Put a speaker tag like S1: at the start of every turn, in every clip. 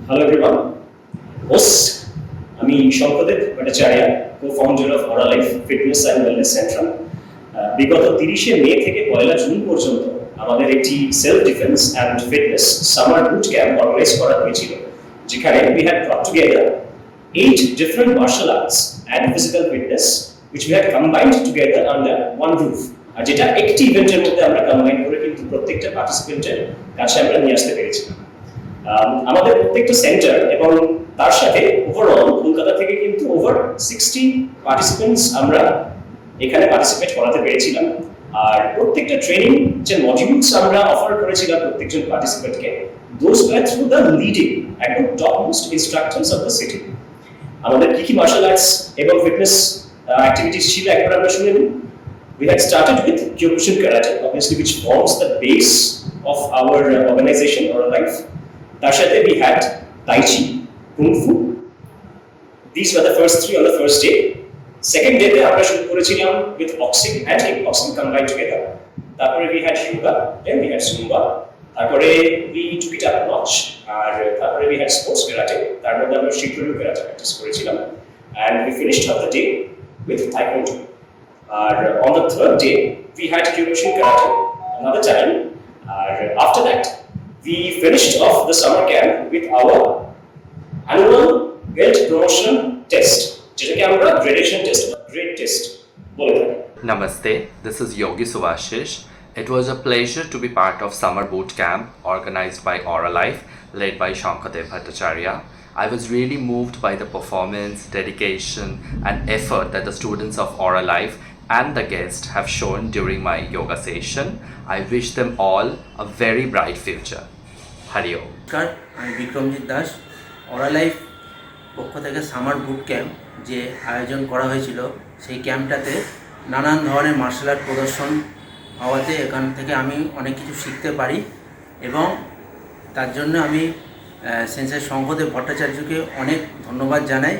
S1: Hello everyone. Host, আমি Sankardev Bhattacharya, co-founder of Oralife Fitness and Wellness Centre. বিগত 30শে মে থেকে 1লা June পর্যন্ত আমাদের একটি self defence and fitness summer boot camp organise করা হয়েছিল, যেখানে we had brought together 8 different martial arts and physical fitness which we had combined together under one roof. আর যেটা একটি ইভেন্টের মধ্যে আমরা কম্বাইন করে কিন্তু প্রত্যেকটা পার্টিসিপেন্টের কাছে আমরা নিয়ে আসতে পেরেছিলাম। আমাদের প্রত্যেকটা সেন্টার এবং তার সাথে ওভারঅল কলকাতা থেকে কিন্তু ওভার 60 পার্টিসিপেন্টস আমরা এখানে পার্টিসিপেট করাতে পেরেছিলাম। আর প্রত্যেকটা ট্রেনিং যে মডিউলস আমরা অফার করেছিলাম প্রত্যেকজন পার্টিসিপেন্টকে, those were through the leading একদম top most instructors of the city. আমাদের কি কি মার্শাল আর্টস এবং ফিটনেস অ্যাক্টিভিটিস ছিল একবার আমরা শুনে নিই। We had started with Kyokushin Karate, obviously, which forms the base of our organization or life. তার সাথে we had Tai Chi, Kung Fu. These were the first 3 on the first day. Second day তে আমরা শুরু করেছিলাম with boxing and kickboxing combined together. তারপরে we had yoga, then we had Zumba. তারপরে we took it up a notch. আর তারপরে we had sports karate. তার মধ্যে আমরা Shitoryu karate practice করেছিলাম. And we finished off the day with Taekwondo. On the third day, we had Kyokushin Karate another time. After that, we finished off the summer camp with our annual belt promotion test, যেটাকে আমরা gradation test বা grade test বলে থাকি।
S2: Namaste, this is Yogi Suvashish. It was a pleasure to be part of summer boot camp organized by Oralife, led by Shankadev Bhattacharya. I was really moved by the performance, dedication and effort that the students of Oralife and the guests have shown during my yoga session. I wish them all a very bright future. Hari Om.
S3: আমি বিক্রমজিৎ দাস। অরালাইফ পক্ষ থেকে summer boot camp যে আয়োজন করা হয়েছিল, সেই ক্যাম্পটাতে নানান ধরনের মার্শাল আর্ট প্রদর্শন হওয়াতে এখান থেকে আমি অনেক কিছু শিখতে পারি এবং তার জন্য আমি সেন্সর শঙ্করদেব ভট্টাচার্যকে অনেক ধন্যবাদ জানাই।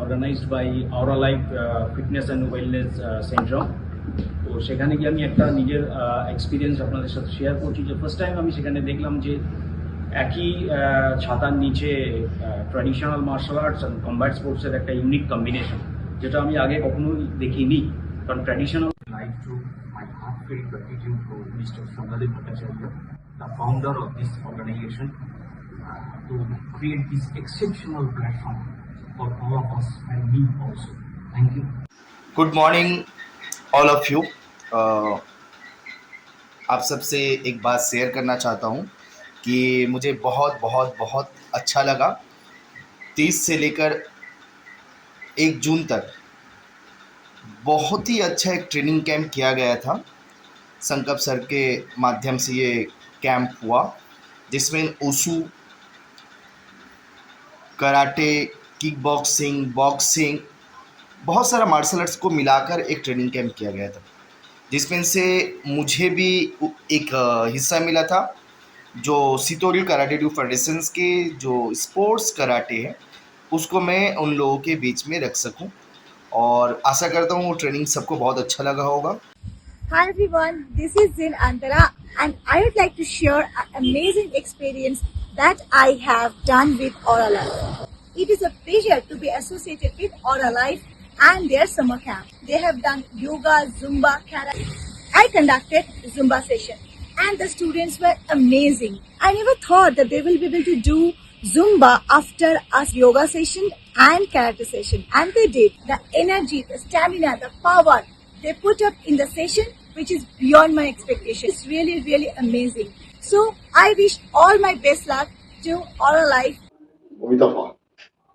S4: Organised by Oralife fitness and wellness centre. তো সেখানে গিয়ে আমি একটা নিজের এক্সপিরিয়েন্স আপনাদের সাথে শেয়ার করছি। যে ফার্স্ট টাইম আমি সেখানে দেখলাম যে একই ছাতার নিচে traditional martial arts and combat স্পোর্টসের একটা ইউনিক কম্বিনেশন, যেটা আমি আগে কখনোই দেখিনি। কারণ traditional life to my heartfelt gratitude two mister Sankardev Bhattacharya, the founder of this organization, to create this exceptional platform for all of us and me also. Thank you.
S5: Good morning all of you. आप सबसे एक बात share करना चाहता हूँ कि मुझे बहुत बहुत बहुत अच्छा लगा। 30 से लेकर 1 जून तक बहुत ही अच्छा एक ट्रेनिंग कैंप किया गया था। संकल्प सर के माध्यम से ये कैंप हुआ, जिसमें उसू, कराटे, किक बॉक्सिंग, बॉक्सिंग, बहुत सारा मार्शल आर्ट्स को मिलाकर एक ट्रेनिंग कैंप किया गया था, जिसमें से मुझे भी एक हिस्सा मिला था। जो सितोरियू कराटे डू फेडरेशंस के जो स्पोर्ट्स कराटे है, उसको मैं उन लोगों के बीच में रख सकूं, और आशा करता हूँ वो ट्रेनिंग सबको बहुत अच्छा लगा होगा।
S6: Hi everyone, this is Zin Antara and I would like to share an amazing experience that I have done with Oralife. It is a pleasure to be associated with Oralife and their summer camp. They have done yoga, Zumba, karate. I conducted Zumba session and the students were amazing. I never thought that they will be able to do Zumba after a yoga session and karate session, and they did. The energy, the stamina, the power they put up in the session, which is beyond my expectation. It's really, really amazing. So I wish all my best luck to Oralife.
S7: অমিতাভা,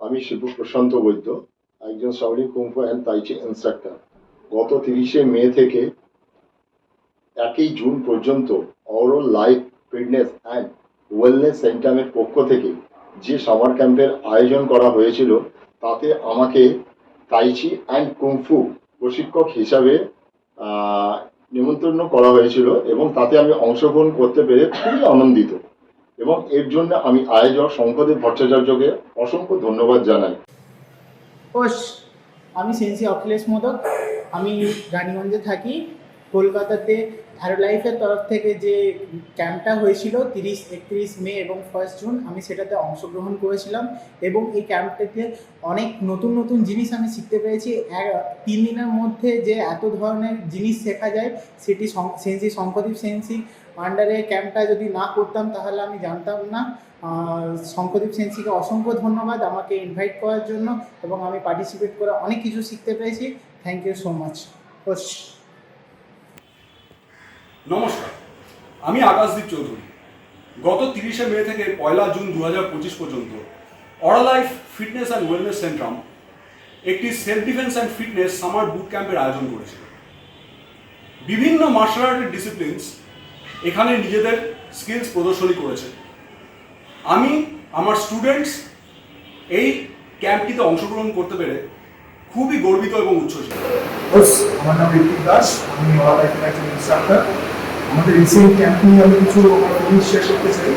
S7: আমি শিবু প্রশান্ত বৈদ্য, একজন Shaolin kung fu and tai chi instructor. গত 30শে মে থেকে 1 June পর্যন্ত Oralife fitness and wellness সেন্টারের পক্ষ থেকে যে সামার ক্যাম্পের আয়োজন করা হয়েছিল, তাতে আমাকে তাইচি অ্যান্ড কুংফু প্রশিক্ষক হিসাবে নিমন্ত্রণ করা হয়েছিল এবং তাতে আমি অংশগ্রহণ করতে পেরে খুবই আনন্দিত, এবং এর জন্য আমি আয়োজক শঙ্করদেব ভট্টাচার্যকে অসংখ্য ধন্যবাদ জানাই।
S8: আমি সেন্সি অখিলেশ মোদক, আমি রানীগঞ্জে থাকি। কলকাতাতে অ্যারো লাইফের তরফ থেকে যে ক্যাম্পটা হয়েছিল 31 মে এবং 1 জুন, আমি সেটাতে অংশগ্রহণ করেছিলাম এবং এই ক্যাম্পটাতে অনেক নতুন নতুন জিনিস আমি শিখতে পেরেছি। 3 দিনের মধ্যে যে এত ধরনের জিনিস শেখা যায় সেটি সেন্সি শঙ্করদীপ সেন্সি আন্ডারে ক্যাম্পটা যদি না করতাম তাহলে আমি জানতাম না। শঙ্করদীপ সেন্সিকে অসংখ্য ধন্যবাদ আমাকে ইনভাইট করার জন্য এবং আমি পার্টিসিপেট করে অনেক কিছু শিখতে পেরেছি। Thank you so much.
S9: নমস্কার, আমি আকাশদীপ চৌধুরী। গত 30শে মে থেকে 1 জুন 2025 পর্যন্ত Auralife fitness and wellness centrum একটি self defence and fitness summer boot ক্যাম্পের আয়োজন করেছিল। বিভিন্ন মার্শাল আর্টের ডিসিপ্লিনস এখানে নিজেদের স্কিলস প্রদর্শনী করেছে। আমি আমার স্টুডেন্টস এই ক্যাম্পটিতে অংশগ্রহণ করতে পেরে খুবই গর্বিত এবং উচ্ছ্বসিত।
S10: আমার নাম ঋত্বিক দাস, আমি অরালাইফের একজন ইনস্ট্রাক্টর। আমাদের রিসেন্ট ক্যাম্প নিয়ে আমি কিছু জিনিস শেয়ার করতে চাই,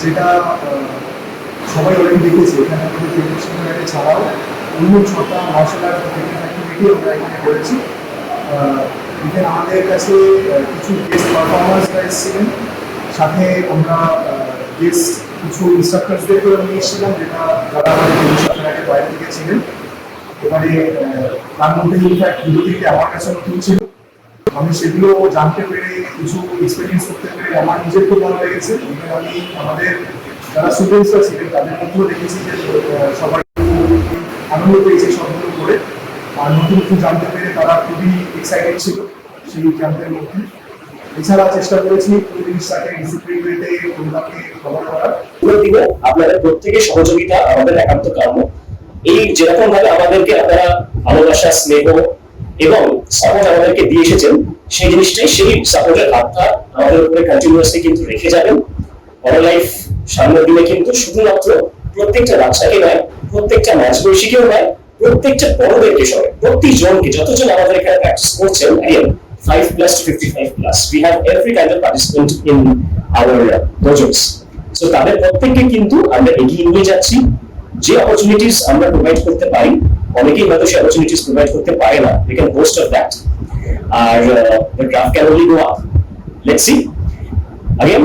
S10: যেটা সবাই অলরেডি দেখেছে। এখানে আমাদের ট্রেনিং সেমিনারে ছাড়াও অন্য 6টা মার্শাল আর্ট অ্যাক্টিভিটি আমরা এখানে করেছি। এখানে আমাদের কাছে কিছু গেস্ট পারফর্মার্সরা এসেছিলেন, সাথে আমরা গেস্ট কিছু ইনস্ট্রাক্টরসদেরকেও নিয়ে এসেছিলাম, যারা আমাদের ট্রেনিং সেমিনারের বাইরে থেকে ছিলেন। এবারে তার মধ্যে ইনফ্যাক্ট দুটো আমার কাছে নতুন ছিল, আমি সেগুলো জানতে পেরে কিছু এক্সপিরিয়েন্স করতে পেরে আমার নিজের খুব ভালো লেগেছে। আমি আমাদের যারা স্টুডেন্টসরা ছিলেন তাদের মধ্যেও দেখেছি যে সবাই আনন্দ পেয়েছে সবগুলো করে, আর নতুন নতুন জানতে পেরে তারা খুবই এক্সাইটেড ছিল সেই ক্যাম্পের মধ্যে। এছাড়া চেষ্টা করেছি পুরো জিনিসটাকে ডিসিপ্লিন ওয়েতে ওগুলোকে কভার করার।
S1: দিনে আপনাদের প্রত্যেকের সহযোগিতা আমাদের একান্ত কাম্য। এই যেরকম ভাবে আমাদেরকে আপনারা ভালোবাসা, স্নেহ এবং সাপোর্ট আমাদেরকে দিয়ে এসেছেন, সেই জিনিসটাই, সেই সাপোর্টের হাতটা আমাদের উপরে কন্টিনিউয়াসলি কিন্তু রেখে যাবেন। অরালাইফ সামনের দিনে কিন্তু শুধুমাত্র প্রত্যেকটা বাচ্চাকে নয়, প্রত্যেকটা মাঝবয়সীকেও নয়, প্রত্যেকটা বড়দেরকে সহ প্রতিজনকে, যতজন আমাদের এখানে প্র্যাকটিস করছেন, 5+ to 55+, we have every kind of participant in our dojos. So তাদের প্রত্যেককে কিন্তু আমরা এগিয়ে নিয়ে যাচ্ছি। যে অপরচুনিটিস আমরা প্রোভাইড করতে পারি, অনেকেই হয়তো সেই অপরচুনিটিস প্রোভাইড করতে পারে না, we can boast of that. R the graph can only go up. Let's see. Again,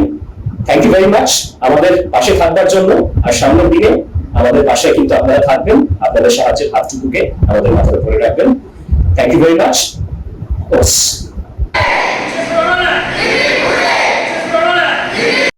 S1: thank you very much আমাদের পাশে থাকবার জন্য। আর সামনের দিনে আমাদের পাশে কিন্তু আপনারা থাকবেন, আপনাদের সাহায্যের হাতটুকুকে আমাদের মাথার উপরে রাখবেন। Thank you very much. Of course.